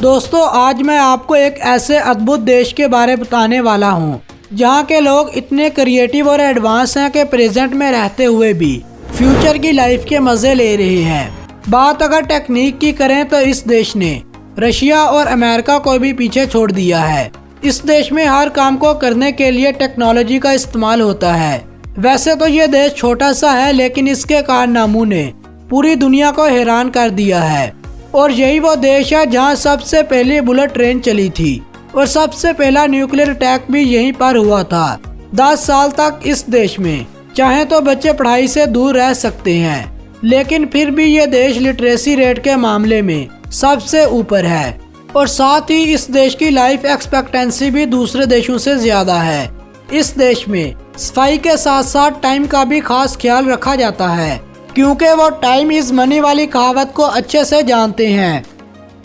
दोस्तों आज मैं आपको एक ऐसे अद्भुत देश के बारे बताने वाला हूँ जहाँ के लोग इतने क्रिएटिव और एडवांस हैं कि प्रेजेंट में रहते हुए भी फ्यूचर की लाइफ के मज़े ले रहे हैं। बात अगर टेक्निक की करें तो इस देश ने रशिया और अमेरिका को भी पीछे छोड़ दिया है। इस देश में हर काम को करने के लिए टेक्नोलॉजी का इस्तेमाल होता है। वैसे तो ये देश छोटा सा है लेकिन इसके कारनामों ने पूरी दुनिया को हैरान कर दिया है। और यही वो देश है जहां सबसे पहले बुलेट ट्रेन चली थी और सबसे पहला न्यूक्लियर अटैक भी यहीं पर हुआ था। 10 साल तक इस देश में चाहे तो बच्चे पढ़ाई से दूर रह सकते हैं, लेकिन फिर भी ये देश लिटरेसी रेट के मामले में सबसे ऊपर है। और साथ ही इस देश की लाइफ एक्सपेक्टेंसी भी दूसरे देशों से ज्यादा है। इस देश में सफाई के साथ साथ टाइम का भी खास ख्याल रखा जाता है, क्योंकि वो टाइम इज मनी वाली कहावत को अच्छे से जानते हैं।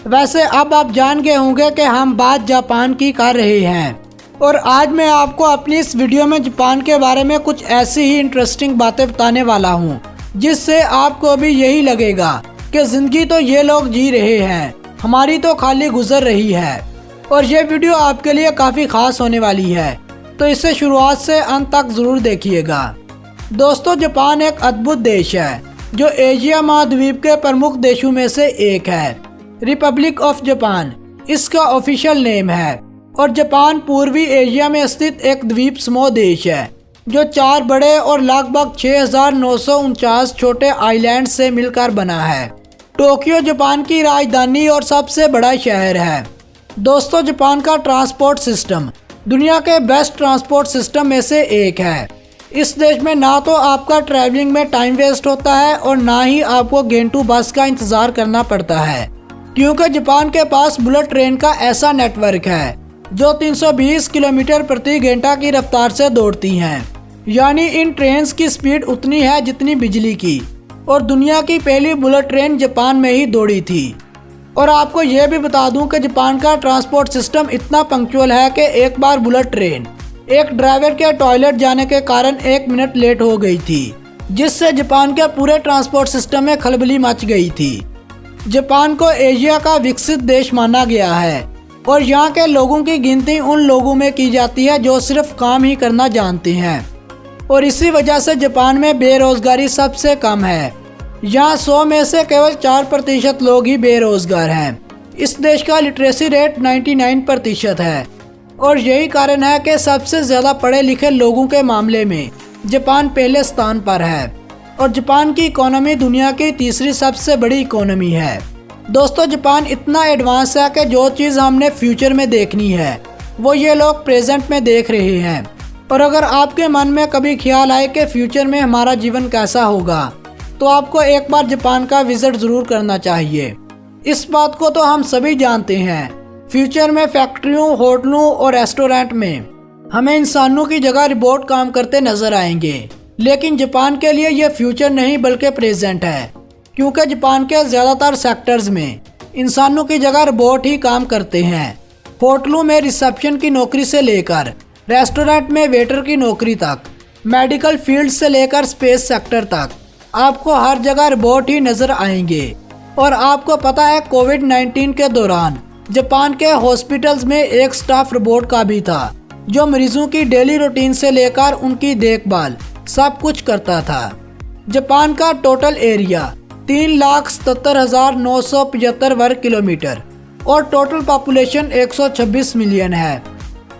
वैसे अब आप जान गए होंगे कि हम बात जापान की कर रहे हैं, और आज मैं आपको अपनी इस वीडियो में जापान के बारे में कुछ ऐसी ही इंटरेस्टिंग बातें बताने वाला हूँ जिससे आपको भी यही लगेगा कि जिंदगी तो ये लोग जी रहे हैं, हमारी तो खाली गुजर रही है। और ये वीडियो आपके लिए काफ़ी खास होने वाली है, तो इसे शुरुआत से अंत तक ज़रूर देखिएगा। दोस्तों जापान एक अद्भुत देश है जो एशिया महाद्वीप के प्रमुख देशों में से एक है। रिपब्लिक ऑफ जापान इसका ऑफिशियल नेम है, और जापान पूर्वी एशिया में स्थित एक द्वीप समूह देश है जो 4 बड़े और लगभग 6,949 छोटे आइलैंड से मिलकर बना है। टोक्यो जापान की राजधानी और सबसे बड़ा शहर है। दोस्तों जापान का ट्रांसपोर्ट सिस्टम दुनिया के बेस्ट ट्रांसपोर्ट सिस्टम में से एक है। इस देश में ना तो आपका ट्रैवलिंग में टाइम वेस्ट होता है और ना ही आपको गेंटू बस का इंतजार करना पड़ता है, क्योंकि जापान के पास बुलेट ट्रेन का ऐसा नेटवर्क है जो 320 किलोमीटर प्रति घंटा की रफ्तार से दौड़ती हैं। यानी इन ट्रेन की स्पीड उतनी है जितनी बिजली की। और दुनिया की पहली बुलेट ट्रेन जापान में ही दौड़ी थी। और आपको यह भी बता दूं कि जापान का ट्रांसपोर्ट सिस्टम इतना पंक्चुअल है कि एक बार बुलेट ट्रेन एक ड्राइवर के टॉयलेट जाने के कारण 1 मिनट लेट हो गई थी, जिससे जापान के पूरे ट्रांसपोर्ट सिस्टम में खलबली मच गई थी। जापान को एशिया का विकसित देश माना गया है, और यहाँ के लोगों की गिनती उन लोगों में की जाती है जो सिर्फ काम ही करना जानते हैं। और इसी वजह से जापान में बेरोजगारी सबसे कम है। यहाँ 100 में से केवल 4% लोग ही बेरोजगार हैं। इस देश का लिटरेसी रेट 99% है, और यही कारण है कि सबसे ज़्यादा पढ़े लिखे लोगों के मामले में जापान पहले स्थान पर है। और जापान की इकोनॉमी दुनिया की तीसरी सबसे बड़ी इकोनॉमी है। दोस्तों जापान इतना एडवांस है कि जो चीज़ हमने फ्यूचर में देखनी है वो ये लोग प्रेजेंट में देख रहे हैं। और अगर आपके मन में कभी ख्याल आए कि फ्यूचर में हमारा जीवन कैसा होगा, तो आपको एक बार जापान का विजिट ज़रूर करना चाहिए। इस बात को तो हम सभी जानते हैं, फ्यूचर में फैक्ट्रियों, होटलों और रेस्टोरेंट में हमें इंसानों की जगह रोबोट काम करते नजर आएंगे। लेकिन जापान के लिए यह फ्यूचर नहीं बल्कि प्रेजेंट है, क्योंकि जापान के ज़्यादातर सेक्टर्स में इंसानों की जगह रोबोट ही काम करते हैं। होटलों में रिसेप्शन की नौकरी से लेकर रेस्टोरेंट में वेटर की नौकरी तक, मेडिकल फील्ड से लेकर स्पेस सेक्टर तक आपको हर जगह रोबोट ही नजर आएंगे। और आपको पता है कोविड-19 के दौरान जापान के हॉस्पिटल्स में एक स्टाफ रोबोट का भी था जो मरीजों की डेली रूटीन से लेकर उनकी देखभाल सब कुछ करता था। जापान का टोटल एरिया 3,77,975 वर्ग किलोमीटर और टोटल पॉपुलेशन 126 मिलियन है।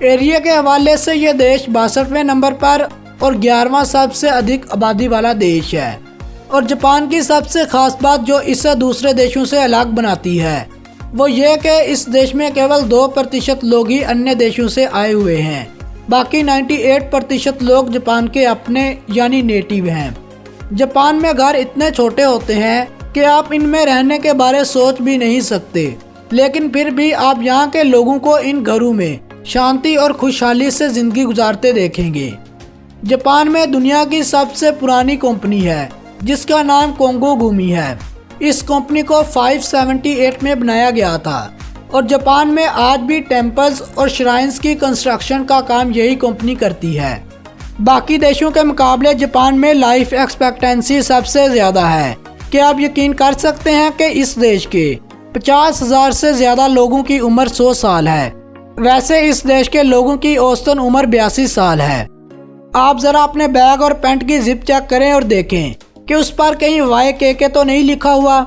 एरिया के हवाले से यह देश 62वें नंबर पर और 11वां सबसे अधिक आबादी वाला देश है। और जापान की सबसे खास बात जो इसे दूसरे देशों से अलग बनाती है वो ये कि इस देश में केवल 2% लोग ही अन्य देशों से आए हुए हैं। बाकी 98% लोग जापान के अपने यानी नेटिव हैं। जापान में घर इतने छोटे होते हैं कि आप इनमें रहने के बारे सोच भी नहीं सकते, लेकिन फिर भी आप यहाँ के लोगों को इन घरों में शांति और खुशहाली से जिंदगी गुजारते देखेंगे। जापान में दुनिया की सबसे पुरानी कंपनी है जिसका नाम कोंगो गुमी है। इस कंपनी को 578 में बनाया गया था, और जापान में आज भी टेम्पल्स और श्राइन्स की कंस्ट्रक्शन का काम यही कंपनी करती है। बाकी देशों के मुकाबले जापान में लाइफ एक्सपेक्टेंसी सबसे ज़्यादा है। क्या आप यकीन कर सकते हैं कि इस देश के 50,000 से ज्यादा लोगों की उम्र 100 साल है। वैसे इस देश के लोगों की औसतन उम्र 82 साल है। आप जरा अपने बैग और पैंट की जिप चेक करें और देखें कि उस पर कहीं YKK तो नहीं लिखा हुआ,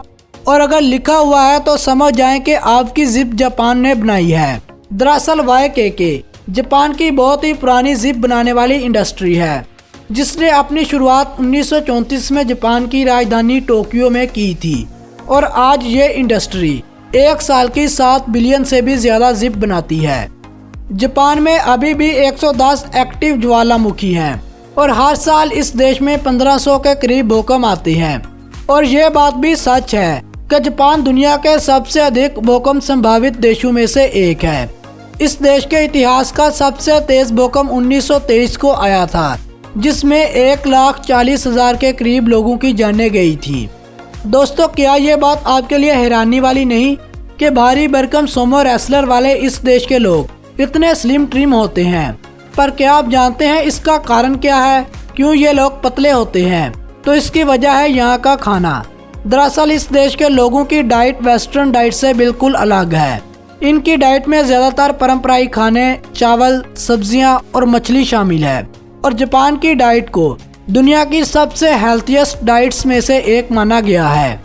और अगर लिखा हुआ है तो समझ जाएं कि आपकी जिप जापान ने बनाई है। दरअसल YKK जापान की बहुत ही पुरानी जिप बनाने वाली इंडस्ट्री है, जिसने अपनी शुरुआत 1934 में जापान की राजधानी टोक्यो में की थी, और आज ये इंडस्ट्री एक साल की 7 बिलियन से भी ज्यादा जिप बनाती है। जापान में अभी भी 110 एक्टिव ज्वालामुखी हैं और हर साल इस देश में 1500 के करीब भूकंप आते हैं। और ये बात भी सच है कि जापान दुनिया के सबसे अधिक भूकंप संभावित देशों में से एक है। इस देश के इतिहास का सबसे तेज भूकंप 1923 को आया था, जिसमें 1,40,000 के करीब लोगों की जानें गई थी। दोस्तों, क्या ये बात आपके लिए हैरानी वाली नहीं कि भारी भरकम सोमो रेसलर वाले इस देश के लोग इतने स्लिम ट्रिम होते हैं? पर क्या आप जानते हैं इसका कारण क्या है, क्यों ये लोग पतले होते हैं? तो इसकी वजह है यहाँ का खाना। दरअसल इस देश के लोगों की डाइट वेस्टर्न डाइट से बिल्कुल अलग है। इनकी डाइट में ज्यादातर परंपराई खाने, चावल, सब्जियां और मछली शामिल है, और जापान की डाइट को दुनिया की सबसे हेल्थीएस्ट डाइट्स में से एक माना गया है।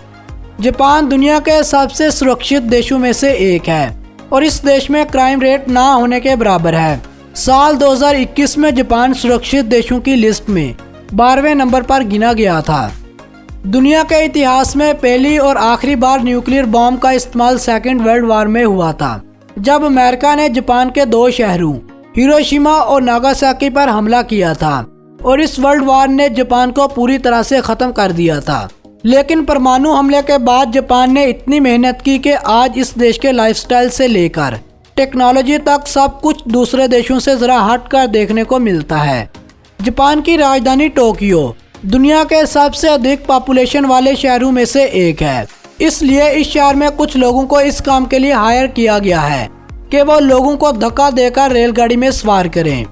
जापान दुनिया के सबसे सुरक्षित देशों में से एक है, और इस देश में क्राइम रेट ना होने के बराबर है। साल 2021 में जापान सुरक्षित देशों की लिस्ट में 12वें नंबर पर गिना गया था। दुनिया के इतिहास में पहली और आखिरी बार न्यूक्लियर बॉम्ब का इस्तेमाल सेकेंड वर्ल्ड वॉर में हुआ था, जब अमेरिका ने जापान के 2 शहरों हिरोशिमा और नागासाकी पर हमला किया था, और इस वर्ल्ड वॉर ने जापान को पूरी तरह से खत्म कर दिया था। लेकिन परमाणु हमले के बाद जापान ने इतनी मेहनत की कि आज इस देश के लाइफस्टाइल से लेकर टेक्नोलॉजी तक सब कुछ दूसरे देशों से जरा हटकर देखने को मिलता है। जापान की राजधानी टोक्यो दुनिया के सबसे अधिक पॉपुलेशन वाले शहरों में से एक है, इसलिए इस शहर में कुछ लोगों को इस काम के लिए हायर किया गया है कि वो लोगों को धक्का देकर रेलगाड़ी में सवार करें।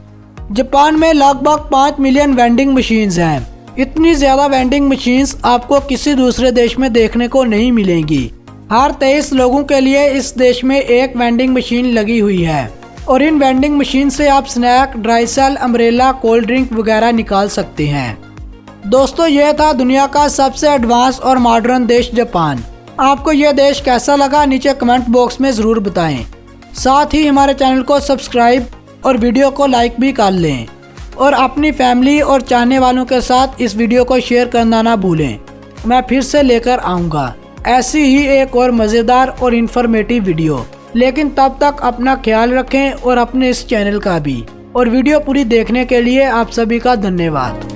जापान में लगभग 5 मिलियन वेंडिंग मशीन्स हैं। इतनी ज्यादा वेंडिंग मशीन्स आपको किसी दूसरे देश में देखने को नहीं मिलेंगी। हर 23 लोगों के लिए इस देश में एक वेंडिंग मशीन लगी हुई है, और इन वेंडिंग मशीन से आप snack, dry cell, umbrella, cold drink वगैरह निकाल सकते हैं। दोस्तों, यह था दुनिया का सबसे एडवांस और मॉडर्न देश जापान। आपको यह देश कैसा लगा नीचे कमेंट बॉक्स में ज़रूर बताएं। साथ ही हमारे चैनल को सब्सक्राइब और वीडियो को लाइक भी कर लें, और अपनी फैमिली और चाहने वालों के साथ इस वीडियो को शेयर करना ना भूलें। मैं फिर से लेकर आऊँगा ऐसी ही एक और मज़ेदार और इन्फॉर्मेटिव वीडियो। लेकिन तब तक अपना ख्याल रखें और अपने इस चैनल का भी। और वीडियो पूरी देखने के लिए आप सभी का धन्यवाद।